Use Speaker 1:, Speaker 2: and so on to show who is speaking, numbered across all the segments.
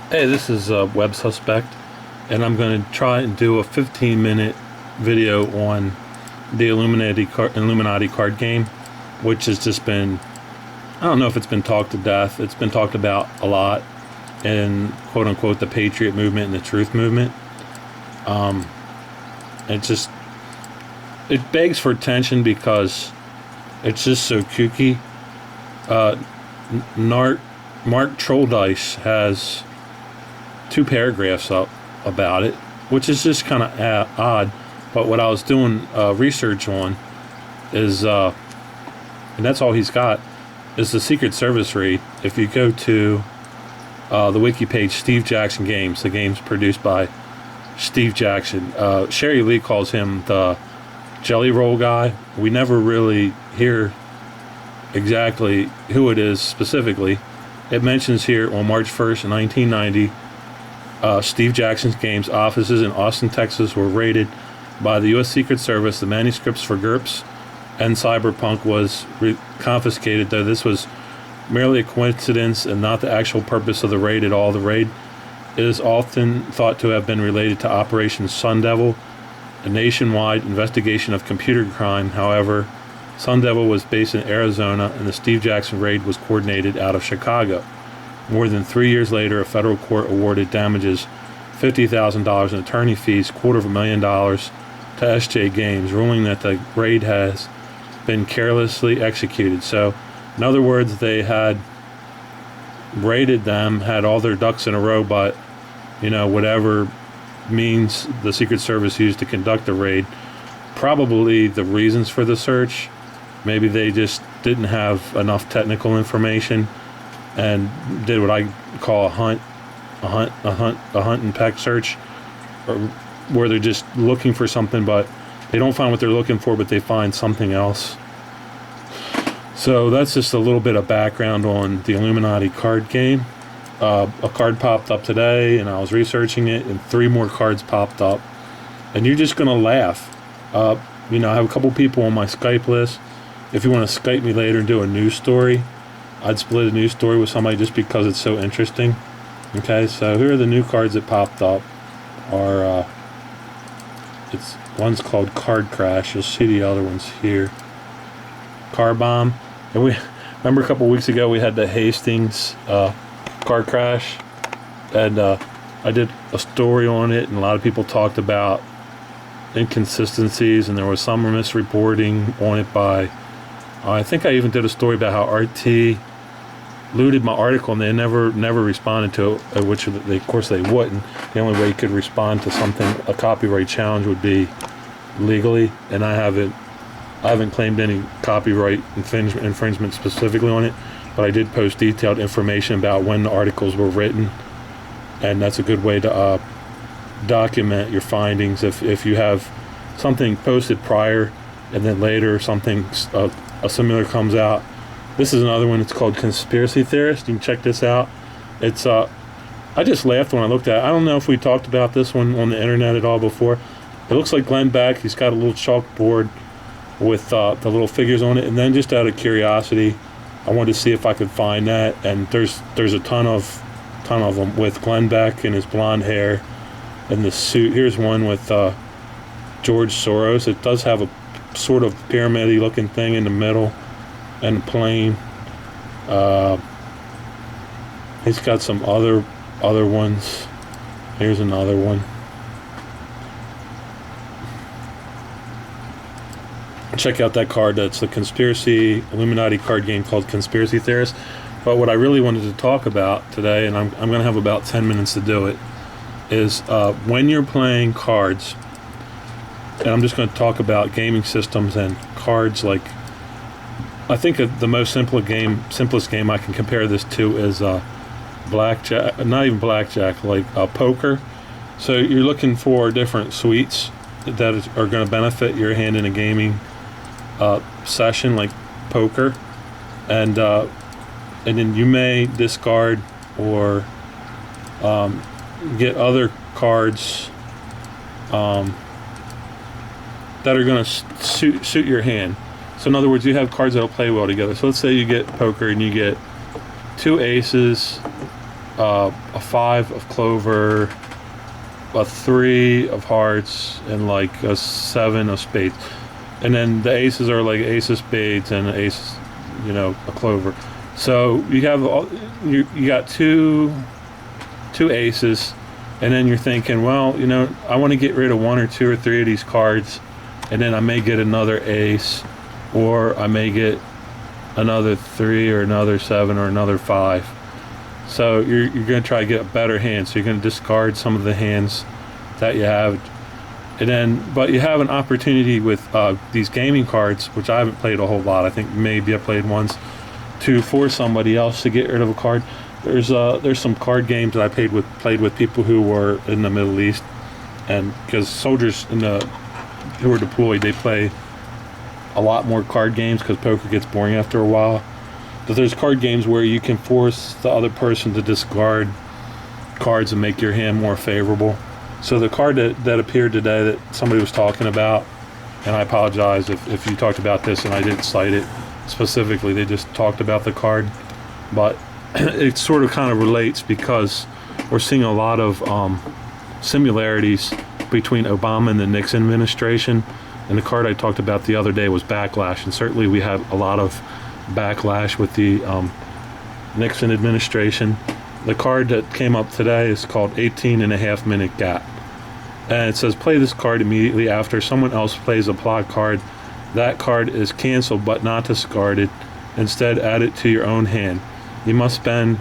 Speaker 1: Hey, this is Web Suspect, and I'm going to try and do a 15-minute video on the Illuminati card game, which has just been, I don't know if it's been talked to death. It's been talked about a lot in quote unquote the Patriot movement and the Truth movement. Um, it just it begs for attention because it's just so kooky. Uh, Nart Mark Trolldice has two paragraphs up about it, which is just kind of odd. But what I was doing research on is, and that's all he's got, is the Secret Service raid. If you go to the wiki page, Steve Jackson Games, the game's produced by Steve Jackson. Sherry Lee calls him the Jelly Roll guy. We never really hear exactly who it is specifically. It mentions here on March 1st, 1990, Steve Jackson's Games offices in Austin, Texas were raided by the U.S. Secret Service. The manuscripts for GURPS and Cyberpunk was confiscated, though this was merely a coincidence and not the actual purpose of the raid at all. The raid is often thought to have been related to Operation Sun Devil, a nationwide investigation of computer crime. However, Sun Devil was based in Arizona, and the Steve Jackson raid was coordinated out of Chicago. More than 3 years later, a federal court awarded damages $50,000 in attorney fees, $250,000 to SJ Games, ruling that the raid has been carelessly executed. So, in other words, they had raided them, had all their ducks in a row, but, whatever means the Secret Service used to conduct the raid, probably the reasons for the search, maybe they just didn't have enough technical information and did what I call a hunt and peck search, or where they're just looking for something, but they don't find what they're looking for, but they find something else. So that's just a little bit of background on the Illuminati card game. A card popped up today, and I was researching it, and 3 more cards popped up, and you're just gonna laugh. I have a couple people on my Skype list. If you want to Skype me later and do a news story, I'd split a news story with somebody just because it's so interesting. Okay, so here are the new cards that popped up. One's called Card Crash. You'll see the other ones here. Car Bomb. And we remember a couple weeks ago we had the Hastings Card Crash, and I did a story on it, and a lot of people talked about inconsistencies, and there was some misreporting on it by I think I even did a story about how RT looted my article, and they never responded to it, which of course they wouldn't. The only way you could respond to something, a copyright challenge, would be legally, and I haven't claimed any copyright infringement specifically on it, but I did post detailed information about when the articles were written, and that's a good way to document your findings. If you have something posted prior and then later something a similar comes out. This is another one. It's called Conspiracy Theorist. You can check this out. It's I just laughed when I looked at it. I don't know if we talked about this one on the internet at all before. It looks like Glenn Beck. He's got a little chalkboard with the little figures on it, and then just out of curiosity, I wanted to see if I could find that, and there's a ton of them with Glenn Beck and his blonde hair and the suit. Here's one with George Soros. It does have a sort of pyramid-y looking thing in the middle and a plane. He's got some other ones. Here's another one. Check out that card. That's the Conspiracy Illuminati card game called Conspiracy Theorist. But what I really wanted to talk about today, and I'm going to have about 10 minutes to do it, is when you're playing cards, and I'm just going to talk about gaming systems and cards. Like, I think the most simplest game I can compare this to is blackjack. Not even blackjack, like poker. So you're looking for different suites that are going to benefit your hand in a gaming session, like poker, and then you may discard or get other cards that are going to suit your hand. So in other words, you have cards that'll play well together. So let's say you get poker and you get 2 aces a 5 of clover, a 3 of hearts, and like a 7 of spades. And then the aces are like ace of spades and ace, a clover. So you have you got two aces, and then you're thinking, well, I want to get rid of 1 or 2 or 3 of these cards, and then I may get another ace, or I may get another 3 or another 7 or another 5. So you're going to try to get a better hand. So you're going to discard some of the hands that you have, but you have an opportunity with these gaming cards, which I haven't played a whole lot. I think maybe I played once, to force somebody else to get rid of a card. There's some card games that I played with people who were in the Middle East, and because soldiers who are deployed, they play a lot more card games because poker gets boring after a while. But there's card games where you can force the other person to discard cards and make your hand more favorable. So the card that appeared today that somebody was talking about, and I apologize if you talked about this and I didn't cite it specifically, they just talked about the card, but it sort of kind of relates because we're seeing a lot of similarities between Obama and the Nixon administration. And the card I talked about the other day was backlash, and certainly we had a lot of backlash with the Nixon administration. The card that came up today is called 18.5-minute gap, and it says play this card immediately after someone else plays a plot card. That card is canceled but not discarded. Instead, add it to your own hand. You must spend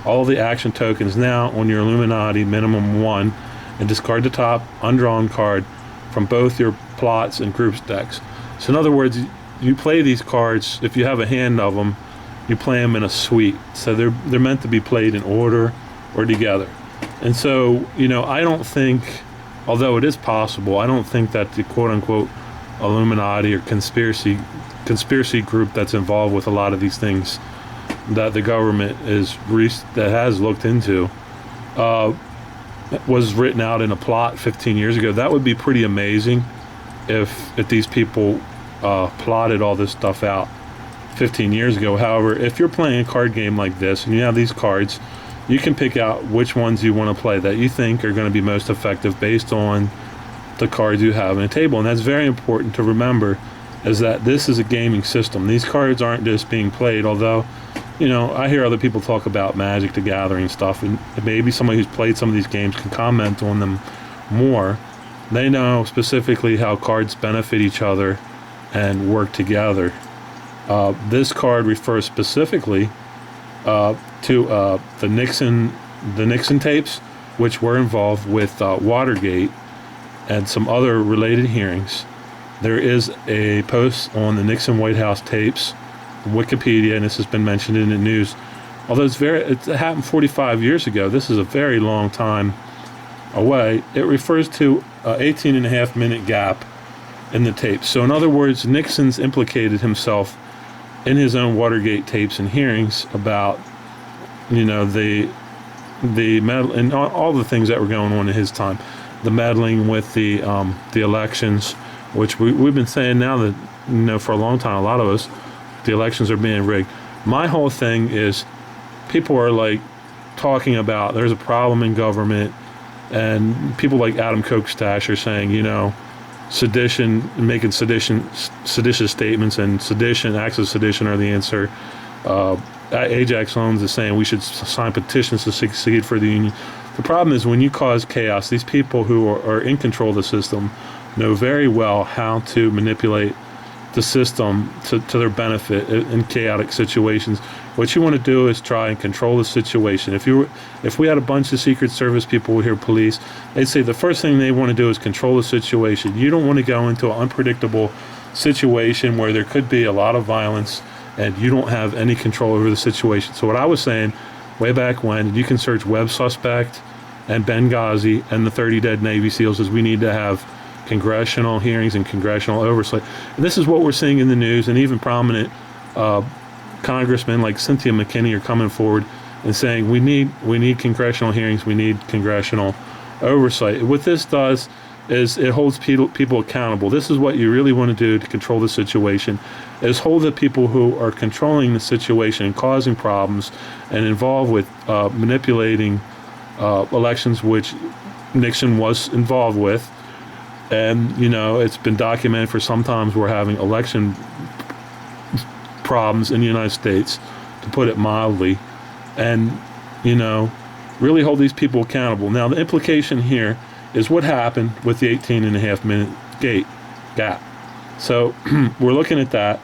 Speaker 1: all the action tokens now on your Illuminati minimum 1 and discard the top undrawn card from both your plots and groups decks. So in other words, you play these cards, if you have a hand of them, you play them in a suite. So they're meant to be played in order or together. And so, I don't think, although it is possible, I don't think that the quote-unquote Illuminati or conspiracy group that's involved with a lot of these things that the government that has looked into was written out in a plot 15 years ago. That would be pretty amazing if these people plotted all this stuff out 15 years ago. However, if you're playing a card game like this and you have these cards, you can pick out which ones you want to play that you think are going to be most effective based on the cards you have in a table. And that's very important to remember, is that this is a gaming system. These cards aren't just being played, although I hear other people talk about Magic the Gathering stuff, and maybe somebody who's played some of these games can comment on them more. They know specifically how cards benefit each other and work together. This card refers specifically to the Nixon tapes, which were involved with Watergate and some other related hearings. There is a post on the Nixon White House tapes, Wikipedia, and this has been mentioned in the news. Although it happened 45 years ago, this is a very long time away. It refers to 18.5-minute gap in the tapes. So in other words, Nixon's implicated himself in his own Watergate tapes and hearings about, the meddling and all the things that were going on in his time, the meddling with the elections, which we've been saying now that for a long time, a lot of us, the elections are being rigged. My whole thing is, people are like talking about there's a problem in government, and people like Adam Kochstash are saying, sedition, making seditious statements, and acts of sedition are the answer. Ajax Holmes is saying we should sign petitions to succeed for the union. The problem is when you cause chaos, these people who are in control of the system know very well how to manipulate the system to their benefit in chaotic situations. What you want to do is try and control the situation. If we had a bunch of Secret Service people here, police, they'd say the first thing they want to do is control the situation. You don't want to go into an unpredictable situation where there could be a lot of violence and you don't have any control over the situation. So what I was saying way back when, you can search Web Suspect and Benghazi and the 30 dead Navy SEALs, is we need to have congressional hearings and congressional oversight. And this is what we're seeing in the news, and even prominent congressmen like Cynthia McKinney are coming forward and saying we need congressional hearings, we need congressional oversight. What this does is it holds people accountable. This is what you really want to do to control the situation, is hold the people who are controlling the situation and causing problems and involved with manipulating elections, which Nixon was involved with. And, you know, it's been documented for sometimes we're having election problems in the United States, to put it mildly. And, you know, really hold these people accountable. Now, the implication here is what happened with the 18.5-minute gap. So we're looking at that,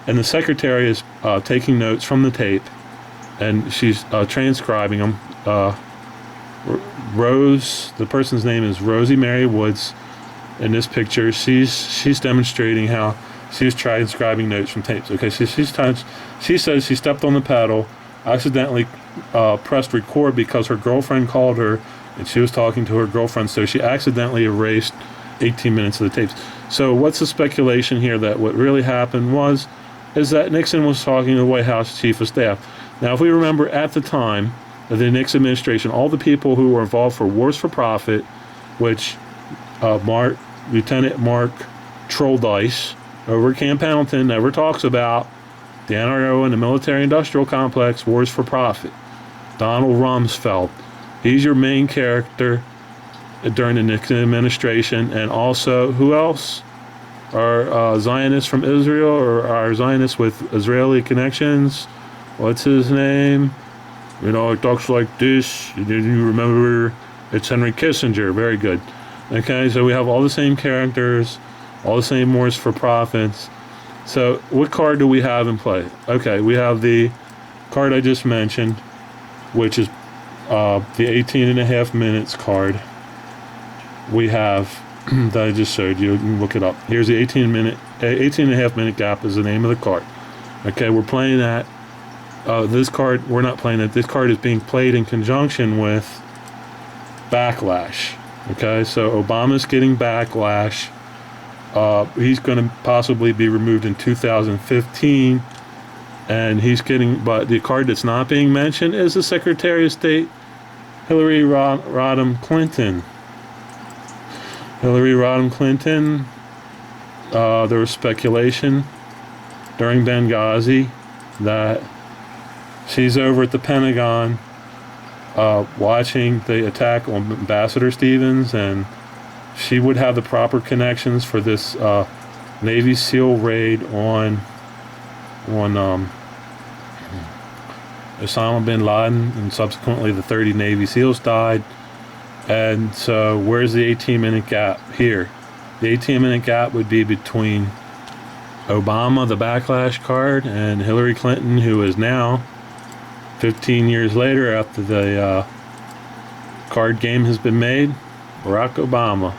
Speaker 1: and the secretary is taking notes from the tape, and she's transcribing them. Rose, the person's name is Rosie Mary Woods. In this picture, she's demonstrating how she was transcribing notes from tapes. Okay, so she says she stepped on the pedal, accidentally pressed record because her girlfriend called her, and she was talking to her girlfriend, so she accidentally erased 18 minutes of the tapes. So what's the speculation here that what really happened is that Nixon was talking to the White House Chief of Staff. Now, if we remember at the time of the Nixon administration, all the people who were involved for Wars for Profit, which Lieutenant Mark Troldice over at Camp Pendleton never talks about, the NRO and the military-industrial complex, Wars for Profit. Donald Rumsfeld, he's your main character during the Nixon administration. And also, who else? Are Zionists from Israel, or are Zionists with Israeli connections? What's his name? You know, it talks like this. You remember, it's Henry Kissinger. Very good. Okay, so we have all the same characters, all the same Wars for Profits. So what card do we have in play? Okay, we have the card I just mentioned, which is the 18.5 minutes card. We have that I just showed you. You can look it up. Here's the 18.5 minute gap is the name of the card. Okay, we're playing that. This card, we're not playing it. This card is being played in conjunction with backlash. Okay, so Obama's getting backlash. He's going to possibly be removed in 2015, and he's getting. But the card that's not being mentioned is the Secretary of State, Hillary Rodham Clinton. Hillary Rodham Clinton. There was speculation during Benghazi that she's over at the Pentagon watching the attack on Ambassador Stevens, and she would have the proper connections for this Navy SEAL raid on Osama bin Laden, and subsequently the 30 Navy SEALs died. And so where's the 18-minute gap here? The 18-minute gap would be between Obama, the backlash card, and Hillary Clinton, who is now, 15 years later after the card game has been made, Barack Obama.